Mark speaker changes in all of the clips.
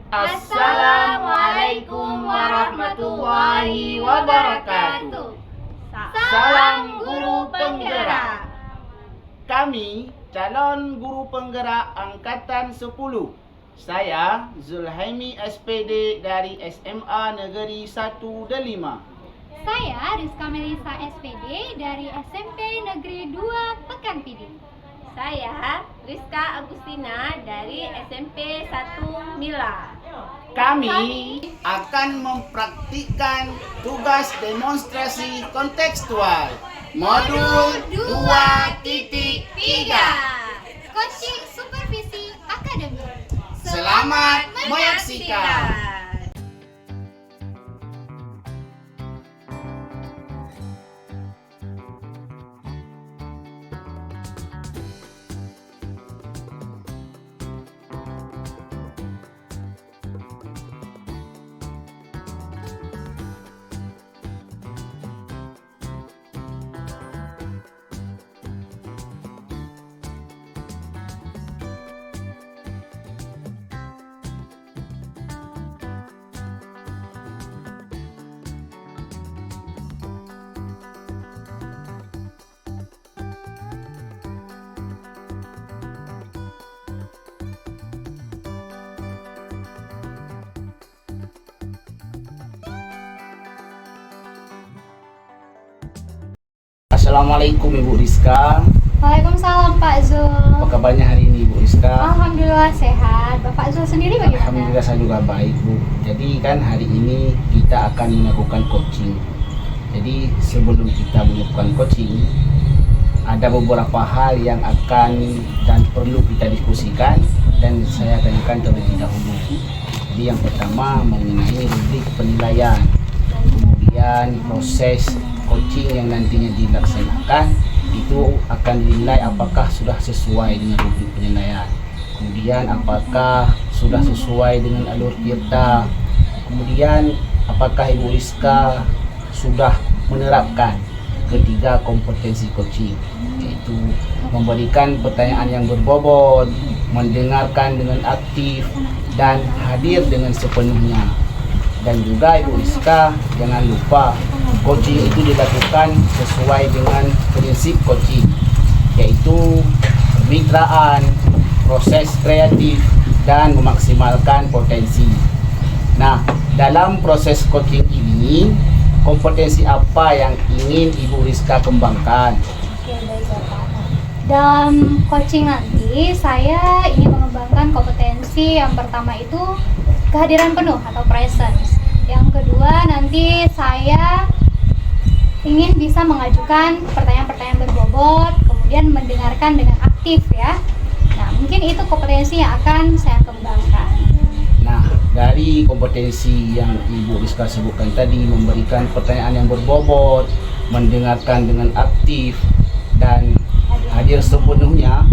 Speaker 1: Assalamualaikum warahmatullahi wabarakatuh. Salam Guru Penggerak.
Speaker 2: Kami calon guru penggerak angkatan 10. Saya Zulhaimi SPD dari SMA Negeri 1 Delima.
Speaker 3: Saya Rizka Melisa SPD dari SMP Negeri 2 Pekanpidi.
Speaker 4: Saya Rizka Agustina dari SMP 1 Mila.
Speaker 2: Kami akan mempraktikkan tugas demonstrasi kontekstual modul 2.3.
Speaker 3: Coaching Supervisi Akademi.
Speaker 2: Selamat menyaksikan. Assalamualaikum Ibu Rizka.
Speaker 3: Waalaikumsalam Pak Zul.
Speaker 2: Apa kabarnya hari ini Ibu Rizka?
Speaker 3: Alhamdulillah sehat. Bapak Zul sendiri bagaimana?
Speaker 2: Alhamdulillah saya juga baik Bu. Jadi kan hari ini kita akan melakukan coaching. Jadi sebelum kita melakukan coaching, ada beberapa hal yang akan dan perlu kita diskusikan dan saya tanyakan terlebih dahulu. Jadi yang pertama mengenai rubrik penilaian, kemudian proses coaching yang nantinya dilaksanakan itu akan dinilai apakah sudah sesuai dengan rubrik penilaian, kemudian apakah sudah sesuai dengan alur tirta, kemudian apakah Ibu Rizka sudah menerapkan ketiga kompetensi coaching, yaitu memberikan pertanyaan yang berbobot, mendengarkan dengan aktif, dan hadir dengan sepenuhnya. Dan juga Ibu Rizka jangan lupa coaching itu dilakukan sesuai dengan prinsip coaching, yaitu kemitraan, proses kreatif, dan memaksimalkan potensi. Nah, dalam proses coaching ini, kompetensi apa yang ingin Ibu Rizka kembangkan?
Speaker 3: Oke, baik Bapak. Dalam coaching nanti saya ingin mengembangkan kompetensi yang pertama itu kehadiran penuh atau presence. Yang kedua nanti saya ingin bisa mengajukan pertanyaan-pertanyaan berbobot, kemudian mendengarkan dengan aktif ya. Nah, mungkin itu kompetensi yang akan saya kembangkan.
Speaker 2: Nah, dari kompetensi yang Ibu Rizka sebutkan tadi, memberikan pertanyaan yang berbobot, mendengarkan dengan aktif, dan hadir sepenuhnya,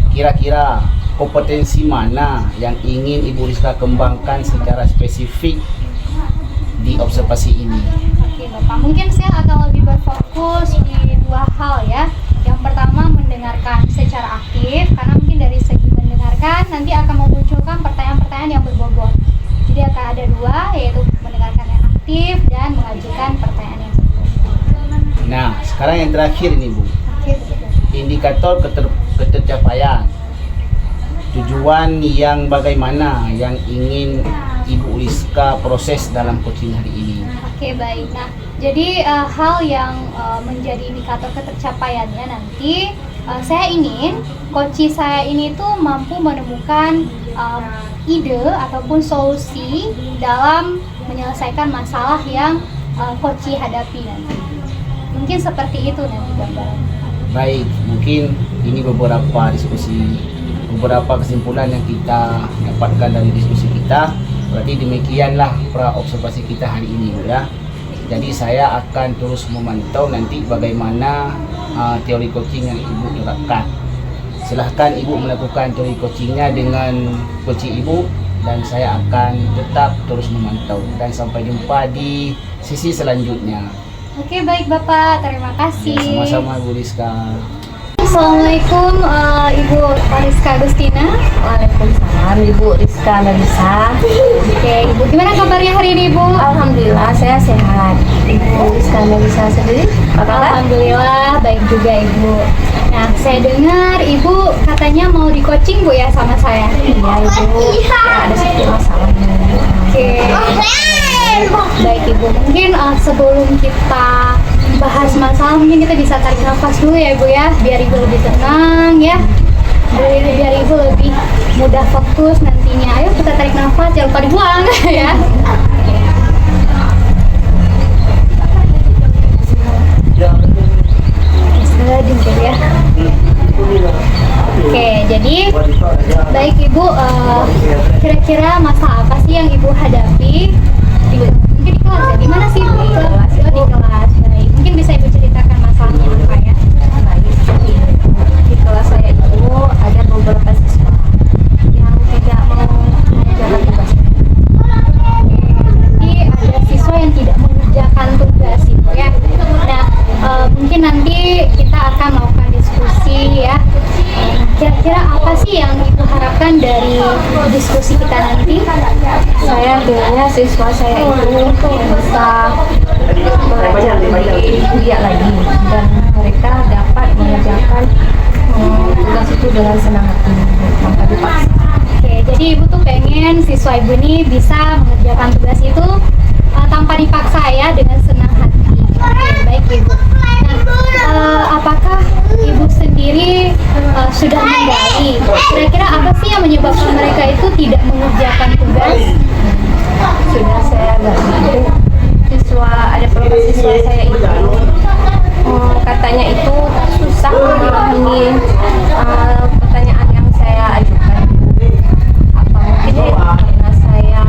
Speaker 2: kira-kira kompetensi mana yang ingin Ibu Rizka kembangkan secara spesifik di observasi ini?
Speaker 3: Oke Bapak, mungkin saya akan lebih berfokus di dua hal ya. Yang pertama mendengarkan secara aktif, karena mungkin dari segi mendengarkan nanti akan memunculkan pertanyaan-pertanyaan yang berbobot. Jadi akan ada dua, yaitu mendengarkan yang aktif dan mengajukan pertanyaan yang berbobot.
Speaker 2: Nah, sekarang yang terakhir ini Bu,
Speaker 3: Oke, betul.
Speaker 2: indikator ketercapaian. Tujuan yang bagaimana yang ingin Ibu Rizka proses dalam coaching hari ini?
Speaker 3: Oke, baik. Nah, jadi hal yang menjadi indikator ketercapaiannya nanti saya ingin coach saya ini tuh mampu menemukan ide ataupun solusi dalam menyelesaikan masalah yang coach hadapi nanti. Mungkin seperti itu nanti gambaran.
Speaker 2: Baik, mungkin ini beberapa kesimpulan yang kita dapatkan dari diskusi kita. Berarti demikianlah pra-observasi kita hari ini Bu ya. Jadi saya akan terus memantau nanti bagaimana teori coaching yang Ibu terapkan. Silahkan Ibu melakukan teori coachingnya dengan coaching Ibu, dan saya akan tetap terus memantau. Dan sampai jumpa di sisi selanjutnya.
Speaker 3: Oke, baik Bapak, terima kasih.
Speaker 2: Ya, sama-sama Bu Rizka.
Speaker 3: Assalamualaikum Ibu Rizka Agustina.
Speaker 4: Waalaikumsalam. Perkenalkan, Ibu Rizka Nabisa.
Speaker 3: Oke, Ibu gimana kabarnya hari ini, Ibu?
Speaker 4: Alhamdulillah saya sehat. Ibu Rizka Nabisa sendiri, apa kabar?
Speaker 3: Alhamdulillah baik juga, Ibu. Nah, saya dengar Ibu katanya mau di coaching, Bu, ya, sama saya.
Speaker 4: Iya Ibu, ya, ada sedikit masalah.
Speaker 3: Oke. Baik, Ibu. Mungkin sebelum kita bahas masalah, mungkin kita bisa tarik nafas dulu ya, Ibu, ya, biar Ibu lebih tenang ya. Biar Ibu lebih mudah fokus nantinya. Ayo kita tarik nafas, jangan lupa dibuang ya. Jujur ya. Oke, jadi baik Ibu, kira-kira masalah apa sih yang Ibu hadapi? Mungkin di kelas ya? Gimana sih Ibu? Di kelas. Baik. Mungkin bisa Ibu ceritakan masalahnya apa ya?
Speaker 4: Di kelas saya itu ada beberapa siswa yang tidak mau mengerjakan tugasnya.
Speaker 3: Jadi ada siswa yang tidak mengerjakan tugas Ibu ya. Nah, mungkin nanti kita akan melakukan diskusi ya. Kira-kira apa sih yang Ibu harapkan dari diskusi kita nanti?
Speaker 4: Saya pengennya siswa saya itu bisa belajar lebih giat lagi dan mereka dapat mengerjakan tugas itu dengan senang hati tanpa dipaksa.
Speaker 3: Oke, jadi Ibu tuh pengen siswa Ibu ini bisa mengerjakan tugas itu tanpa dipaksa ya, dengan senang hati. Oke, baik Ibu. Nah, apakah Ibu sendiri sudah menggali kira-kira apa sih yang menyebabkan mereka itu tidak mengerjakan tugas?
Speaker 4: Sudah saya gali. Ada beberapa siswa saya itu katanya itu susah memahami pertanyaan yang saya ajukan. Apa mungkin ya karena saya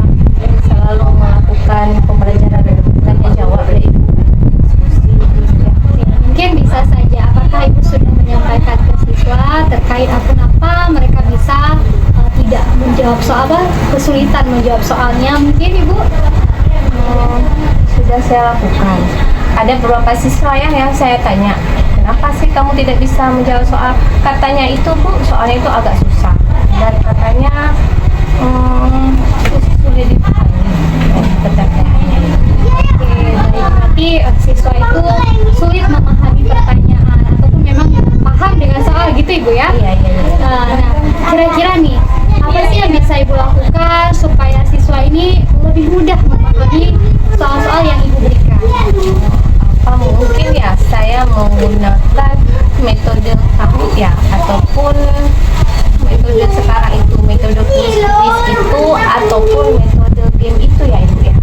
Speaker 4: selalu melakukan pembelajaran tanya jawab ya Ibu, diskusi ya.
Speaker 3: Mungkin bisa saja apakah Ibu sudah menyampaikan ke siswa terkait apa mereka bisa tidak menjawab soal kesulitan menjawab soalnya, mungkin Ibu?
Speaker 4: Sudah saya lakukan. Ada beberapa siswa yang saya tanya, kenapa sih kamu tidak bisa menjawab soal? Katanya itu Bu, soalnya itu agak susah dan katanya sulit dipahami pertanyaannya.
Speaker 3: Oke, baik. Berarti siswa itu sulit memahami pertanyaan ataupun memang paham dengan soal gitu Ibu ya?
Speaker 4: Iya.
Speaker 3: Nah, kira-kira nih, apa sih yang bisa Ibu lakukan supaya siswa ini lebih mudah memahami soal-soal yang Ibu berikan?
Speaker 4: Apa mungkin ya saya menggunakan metode tahap ya, ataupun metode sekarang itu metode quiz itu, ataupun metode game itu ya Ibu ya.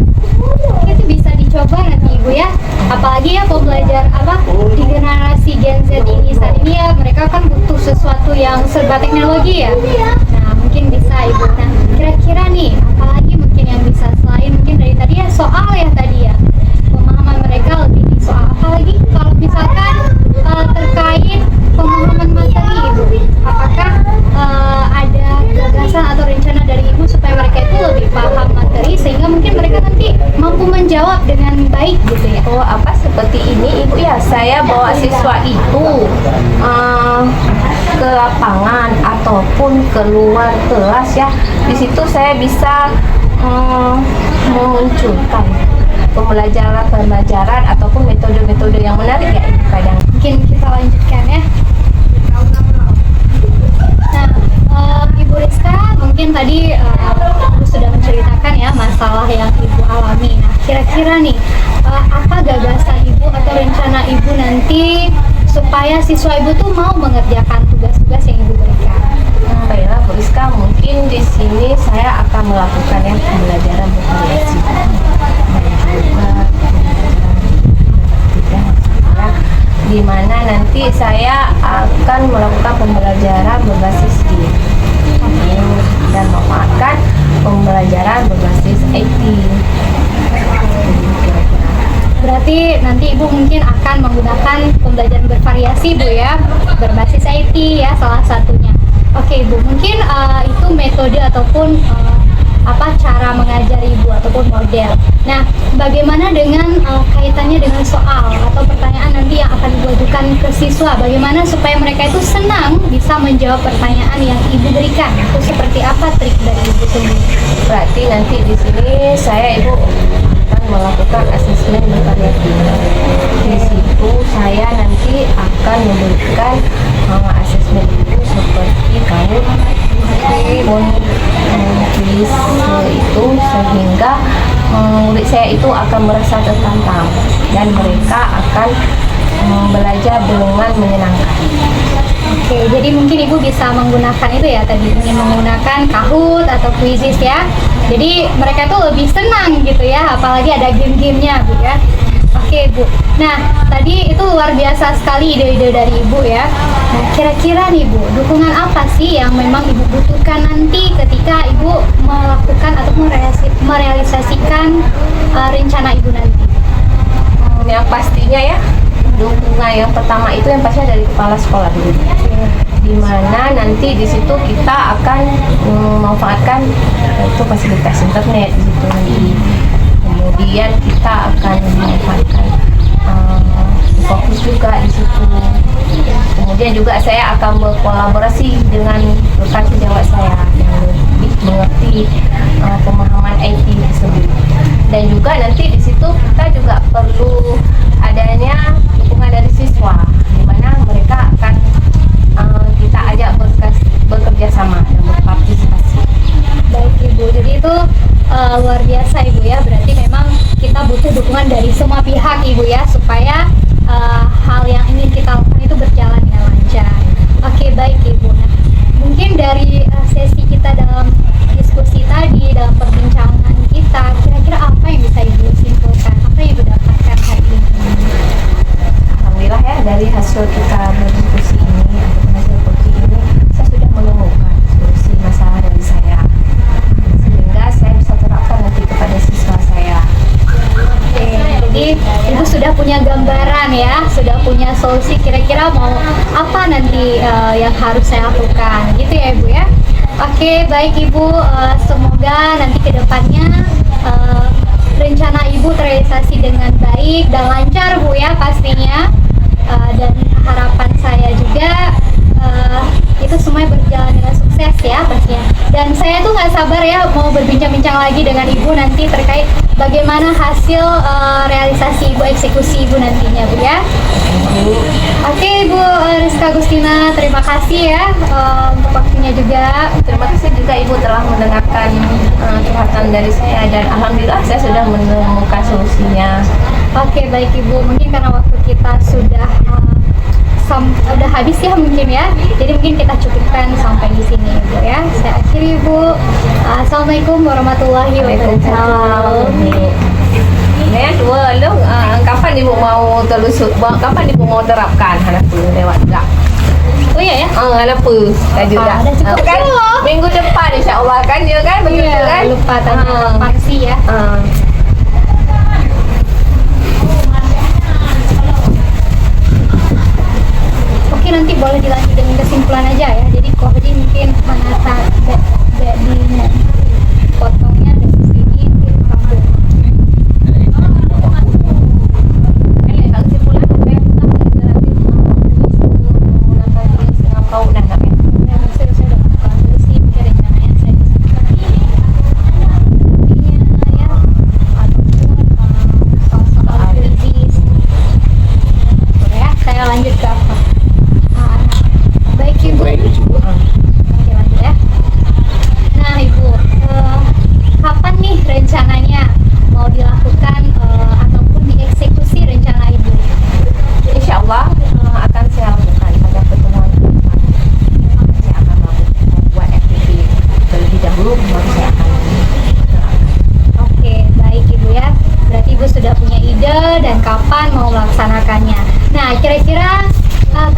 Speaker 3: Itu bisa dicoba nanti Ibu ya. Apalagi ya pembelajar di generasi Gen Z ini saat ini ya, mereka kan butuh sesuatu yang serba teknologi ya. Nah, mungkin bisa Ibu. Nah, kira-kira nih apalagi mungkin yang bisa selain mungkin dari tadi ya soal ya tadi ya, pemahaman mereka lebih di soal. Apalagi kalau misalkan terkait pemahaman materi Ibu, apakah ada gagasan atau rencana dari Ibu supaya mereka itu lebih paham materi sehingga mungkin mereka nanti mampu menjawab dengan baik gitu ya?
Speaker 4: Oh, apa seperti ini Ibu ya, saya bawa siswa itu ke lapangan ataupun keluar kelas ya. Di situ saya bisa memunculkan pembelajaran ataupun metode-metode yang menarik ya Ibu kadang.
Speaker 3: Mungkin kita lanjutkan ya. Nah, Ibu Rizka mungkin tadi Ibu sudah menceritakan ya masalah yang Ibu alami. Nah, kira-kira nih apa gagasan Ibu atau rencana Ibu nanti supaya siswa Ibu tuh mau mengerjakan tugas-tugas yang Ibu berikan?
Speaker 4: Baiklah Bu Rizka, mungkin di sini saya akan melakukan yang pembelajaran bervariasi dan juga di mana nanti saya akan melakukan pembelajaran berbasis game dan memanfaatkan pembelajaran berbasis IT.
Speaker 3: Berarti nanti Ibu mungkin akan menggunakan pembelajaran bervariasi Bu ya, berbasis IT ya salah satunya. Oke Ibu, mungkin itu metode ataupun cara mengajar Ibu ataupun ataupun model. Nah, bagaimana dengan kaitannya dengan soal atau pertanyaan nanti yang akan Ibu ajukan ke siswa? Bagaimana supaya mereka itu senang bisa menjawab pertanyaan yang Ibu berikan? Itu seperti apa trik dari Ibu sendiri?
Speaker 4: Berarti nanti di sini Ibu akan melakukan asesmen variatif. Di situ saya nanti akan memberikan asesmen itu seperti kamu tulis itu sehingga murid saya itu akan merasa tertantang dan mereka akan belajar dengan menyenangkan.
Speaker 3: Oke, jadi mungkin Ibu bisa menggunakan itu ya tadi, ingin menggunakan Kahoot atau Quizizz ya. Jadi mereka tuh lebih senang gitu ya, apalagi ada game-gamenya Bu ya. Oke Bu, nah tadi itu luar biasa sekali ide-ide dari Ibu ya. Nah kira-kira nih Bu, dukungan apa sih yang memang Ibu butuhkan nanti ketika Ibu melakukan atau merealisasikan rencana Ibu nanti?
Speaker 4: Yang pastinya ya, dukungan yang pertama itu yang pastinya dari kepala sekolah dulu. Di mana nanti di situ kita akan memanfaatkan itu fasilitas internet di situ nanti. Kemudian kita akan memanfaatkan fokus juga di situ. Kemudian juga saya akan berkolaborasi dengan rekan sejawat saya yang lebih mengerti pemahaman IT tersebut. Dan juga nanti di situ kita juga perlu adanya dukungan dari siswa, di mana mereka akan kita ajak bekerja sama dan berpartisipasi.
Speaker 3: Baik Ibu, jadi itu luar biasa Ibu ya, berarti memang kita butuh dukungan dari semua pihak Ibu ya, supaya hal yang ingin kita lakukan itu berjalan dengan lancar. Oke, baik Ibu. Nah, mungkin dari sesi kita dalam diskusi tadi, dalam perbincangan kita, kira-kira apa yang bisa Ibu simpulkan? Apa yang Ibu dapatkan hari ini?
Speaker 4: Alhamdulillah ya, dari hasil kita berdiskusi ini ataupun hasil coaching ini, saya sudah menemukan solusi masalah dari saya, sehingga saya bisa terapkan nanti kepada siswa saya.
Speaker 3: Oke, jadi Ibu sudah punya gambaran ya, sudah punya solusi kira-kira mau apa nanti yang harus saya lakukan, gitu ya Ibu ya. Oke, baik Ibu, semoga nanti kedepannya rencana Ibu terrealisasi dengan baik dan lancar Bu ya pastinya. Dan harapan saya juga itu semuanya berjalan dengan sukses ya pastinya. Dan saya tuh nggak sabar ya mau berbincang-bincang lagi dengan Ibu nanti terkait bagaimana hasil realisasi Ibu, eksekusi Ibu nantinya Bu ya. Oke Ibu Rizka Agustina, terima kasih ya untuk waktunya juga.
Speaker 4: Terima kasih juga Ibu telah mendengarkan curhatan dari saya, dan alhamdulillah saya sudah menemukan solusinya.
Speaker 3: Oke, baik Ibu, mungkin karena waktu kita sudah habis ya mungkin ya, jadi mungkin kita cukupkan sampai di sini Ibu ya. Saya akhiri Ibu. Assalamualaikum warahmatullahi wabarakatuh.
Speaker 4: Ya, dua lo kapan Ibu mau telusur? Kapan Ibu mau terapkan anak lewat enggak?
Speaker 3: Oh iya ya.
Speaker 4: Anak tadi dah.
Speaker 3: Dah cukup
Speaker 4: kan
Speaker 3: belum?
Speaker 4: minggu depan insyaallah kan dia kan begitu
Speaker 3: Iya,
Speaker 4: kan?
Speaker 3: lupa tanya faksi ya. Oke, nanti boleh dilanjut dengan kesimpulan aja ya. Jadi Kohdi mungkin menata jadinya potongnya dari sini ke kampung. Lanjut ke apa? Baik Ibu. Oke, lanjut ya. Nah Ibu, kapan nih rencananya mau dilakukan ataupun dieksekusi rencana Ibu?
Speaker 4: Insyaallah akan saya lakukan pada pertemuan depan. Saya akan membuat FPP terlebih dahulu, baru saya akan
Speaker 3: Oke, baik Ibu ya. Berarti Ibu sudah punya ide dan kapan mau melaksanakannya. Nah, kira-kira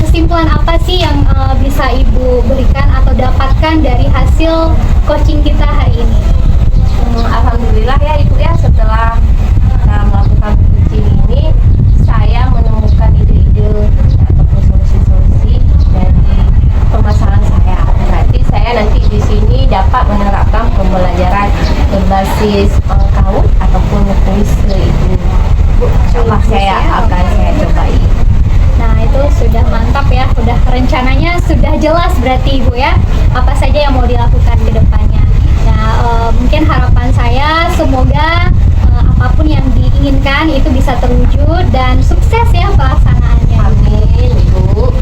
Speaker 3: kesimpulan apa sih yang bisa Ibu berikan atau dapatkan dari hasil coaching kita hari ini?
Speaker 4: Alhamdulillah ya Ibu ya, setelah melakukan coaching ini saya menemukan ide-ide ataupun solusi-solusi dari permasalahan saya. Berarti saya nanti di sini dapat menerapkan pembelajaran berbasis Kahoot ataupun puisi itu. Insyaallah saya akan saya cobai.
Speaker 3: Nah, itu sudah mantap ya, udah rencananya sudah jelas berarti Ibu ya, apa saja yang mau dilakukan ke depannya. Nah, mungkin harapan saya semoga apapun yang diinginkan itu bisa terwujud dan sukses ya pelaksanaannya.
Speaker 4: Amin, Ibu.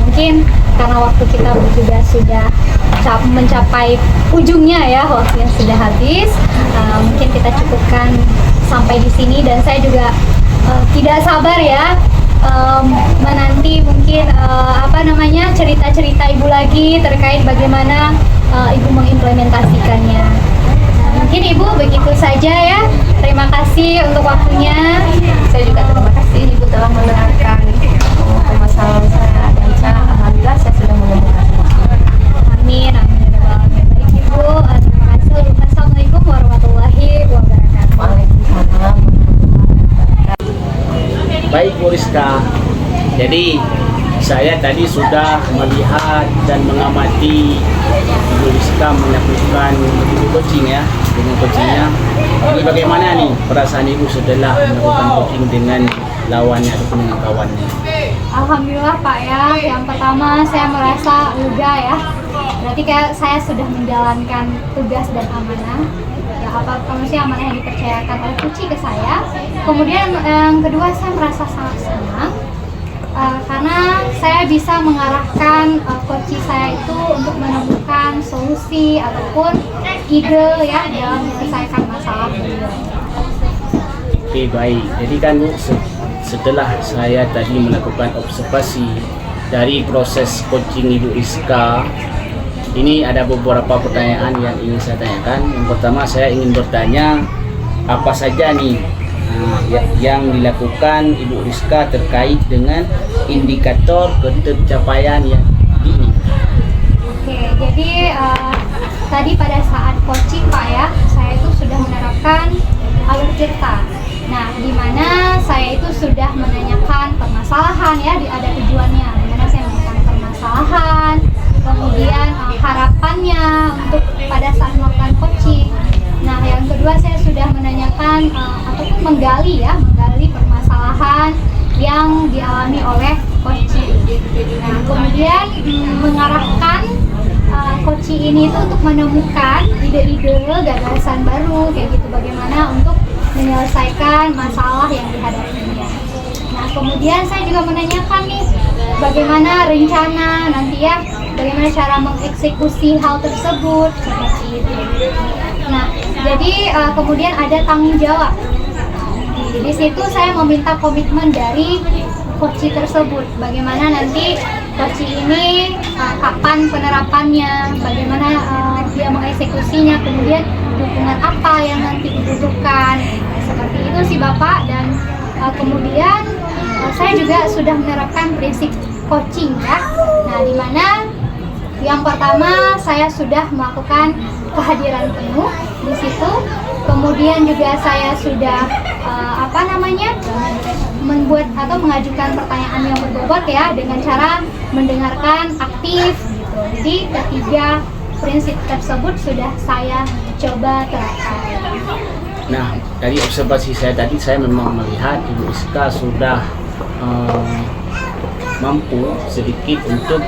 Speaker 3: Mungkin karena waktu kita juga sudah mencapai ujungnya ya, waktunya sudah habis. Mungkin kita cukupkan sampai di sini dan saya juga tidak sabar ya menanti mungkin cerita-cerita Ibu lagi terkait bagaimana Ibu mengimplementasikannya. Nah, mungkin Ibu begitu saja ya. Terima kasih untuk waktunya.
Speaker 4: Saya juga terima kasih Ibu telah menerangkan permasalahan saya dan saya alhamdulillah saya sudah menemukan.
Speaker 3: Amin, amin. Baik Ibu, terima kasih. Assalamualaikum warahmatullahi wabarakatuh.
Speaker 4: Waalaikumsalam.
Speaker 2: Baik Bu Rizka, jadi saya tadi sudah melihat dan mengamati Ibu Rizka melakukan coaching ya, dengan coachingnya. Ini bagaimana nih perasaan Ibu setelah melakukan coaching dengan lawannya ataupun dengan kawannya?
Speaker 3: Alhamdulillah Pak ya, yang pertama saya merasa lega ya. Berarti kayak saya sudah menjalankan tugas dan amanah. Ya, apa sih amanah yang dipercayakan oleh Kuci ke saya. Kemudian yang kedua saya merasa sangat senang karena saya bisa mengarahkan coach saya itu untuk menemukan solusi ataupun ide ya dalam menyelesaikan masalah beliau.
Speaker 2: Oke, baik. Jadi kan Bu, setelah saya tadi melakukan observasi dari proses coaching Ibu Rizka, ini ada beberapa pertanyaan yang ingin saya tanyakan. Yang pertama saya ingin bertanya apa saja nih yang dilakukan Ibu Rizka terkait dengan indikator pencapaian yang ini.
Speaker 3: Oke, jadi tadi pada saat coaching Pak ya, saya itu sudah menerapkan alur cerita. Nah, di mana saya itu sudah menanyakan permasalahan ya, ada tujuannya. Di mana saya menanyakan permasalahan, kemudian harapannya untuk pada saat melakukan coaching. Nah, yang kedua saya sudah menanyakan ataupun menggali permasalahan yang dialami oleh coaching. Nah, kemudian mengarahkan coaching ini itu untuk menemukan ide-ide gagasan baru kayak gitu, bagaimana untuk menyelesaikan masalah yang dihadapinya. Nah, kemudian saya juga menanyakan nih bagaimana rencana nanti ya, bagaimana cara mengeksekusi hal tersebut seperti itu. Nah, jadi kemudian ada tanggung jawab. Di situ saya meminta komitmen dari coach tersebut, bagaimana nanti coach ini kapan penerapannya, bagaimana dia mengeksekusinya, kemudian dukungan apa yang nanti dibutuhkan, seperti itu sih Bapak. Dan kemudian saya juga sudah menerapkan prinsip coaching ya. Nah, di mana yang pertama saya sudah melakukan kehadiran penuh di situ. Kemudian juga saya sudah membuat atau mengajukan pertanyaan yang berbobot ya, dengan cara mendengarkan aktif gitu. Jadi ketiga prinsip tersebut sudah saya coba terapkan.
Speaker 2: Nah, dari observasi saya tadi, saya memang melihat Ibu Rizka sudah mampu sedikit untuk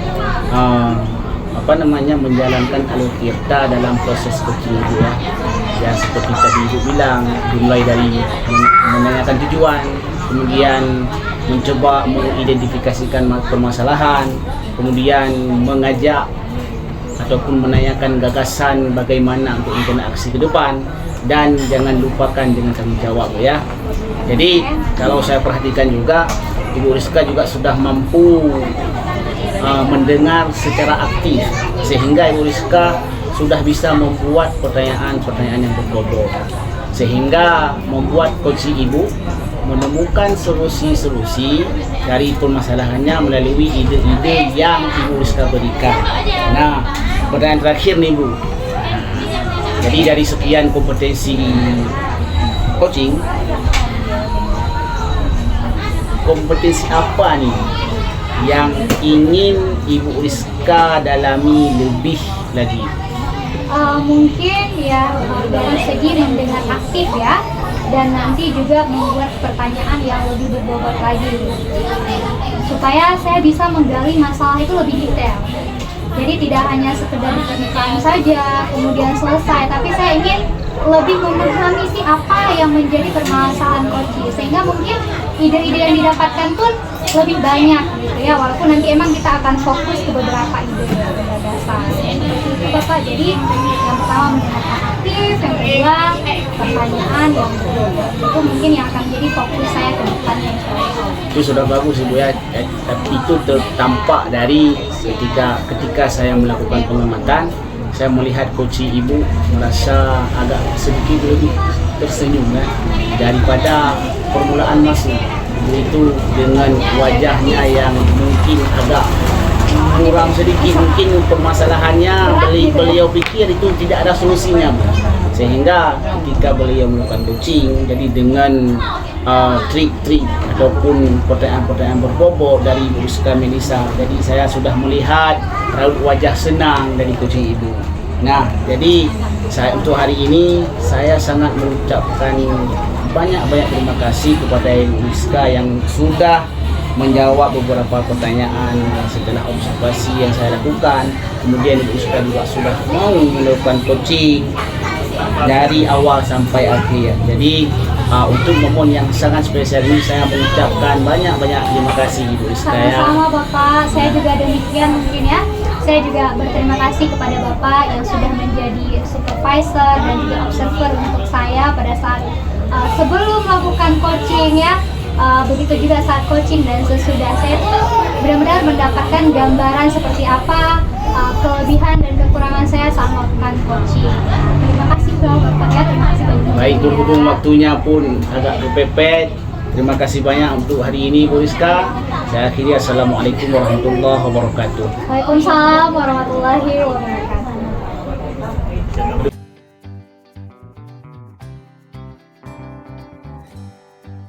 Speaker 2: menjalankan alur tirta dalam proses coaching Ibu ya. Ya, seperti tadi Ibu bilang, dimulai dari menanyakan tujuan, kemudian mencoba mengidentifikasikan permasalahan, kemudian mengajak ataupun menanyakan gagasan bagaimana untuk interaksi ke depan, dan jangan lupakan dengan tanggung jawab ya. Jadi kalau saya perhatikan juga, Ibu Rizka juga sudah mampu mendengar secara aktif, sehingga Ibu Rizka sudah bisa membuat pertanyaan-pertanyaan yang berbobot, sehingga membuat coach Ibu menemukan solusi-solusi dari permasalahannya melalui ide-ide yang Ibu Rizka berikan. Nah, pertanyaan terakhir nih Bu, jadi dari sekian kompetensi coaching, kompetensi apa nih yang ingin Ibu Rizka dalami lebih lagi?
Speaker 3: Mungkin ya dari segi mendengar aktif ya. dan nanti juga membuat pertanyaan yang lebih berbobot lagi supaya saya bisa menggali masalah itu lebih detail. Jadi tidak hanya sekedar pernikahan saja kemudian selesai, tapi saya ingin lebih memahami sih apa yang menjadi permasalahan Koci, sehingga mungkin ide-ide yang didapatkan pun lebih banyak gitu ya, walaupun nanti emang kita akan fokus ke beberapa ide gagasan itu Bapak. Jadi yang pertama mendengarkan aktif, yang kedua pertanyaan yang berbobot, itu mungkin yang akan jadi fokus saya ke depannya.
Speaker 2: Itu sudah bagus Ibu ya. Itu tampak dari ketika saya melakukan pengamatan, saya melihat Koci Ibu merasa agak sedikit lebih tersenyum ya, daripada permulaan masuk. Itu dengan wajahnya yang mungkin agak muram sedikit, mungkin permasalahannya beliau pikir itu tidak ada solusinya, sehingga ketika beliau melakukan coaching, jadi dengan trik-trik ataupun pertanyaan-pertanyaan berbobot dari Ibu Rizka Melisa, jadi saya sudah melihat raut wajah senang dari coaching Ibu. Nah, jadi untuk hari ini saya sangat mengucapkan banyak-banyak terima kasih kepada Ibu Rizka yang sudah menjawab beberapa pertanyaan setelah observasi yang saya lakukan. Kemudian Ibu Rizka juga sudah mau melakukan coaching dari awal sampai akhir. Jadi untuk momen yang sangat spesial ini saya mengucapkan banyak-banyak terima kasih Ibu Rizka ya.
Speaker 3: Sama-sama Bapak, saya juga demikian mungkin ya. Saya juga berterima kasih kepada Bapak yang sudah menjadi supervisor dan juga observer untuk saya pada saat sebelum melakukan coaching ya. Begitu juga saat coaching dan sesudah, saya tuh benar-benar mendapatkan gambaran seperti apa kelebihan dan kekurangan saya saat melakukan coaching. Terima kasih Bapak ya, terima kasih banyak.
Speaker 2: Baik, berhubung waktunya pun agak kepepet, terima kasih banyak untuk hari ini Bu Rizka. Saya akhiri, assalamualaikum warahmatullahi wabarakatuh.
Speaker 3: Waalaikumsalam warahmatullahi wabarakatuh.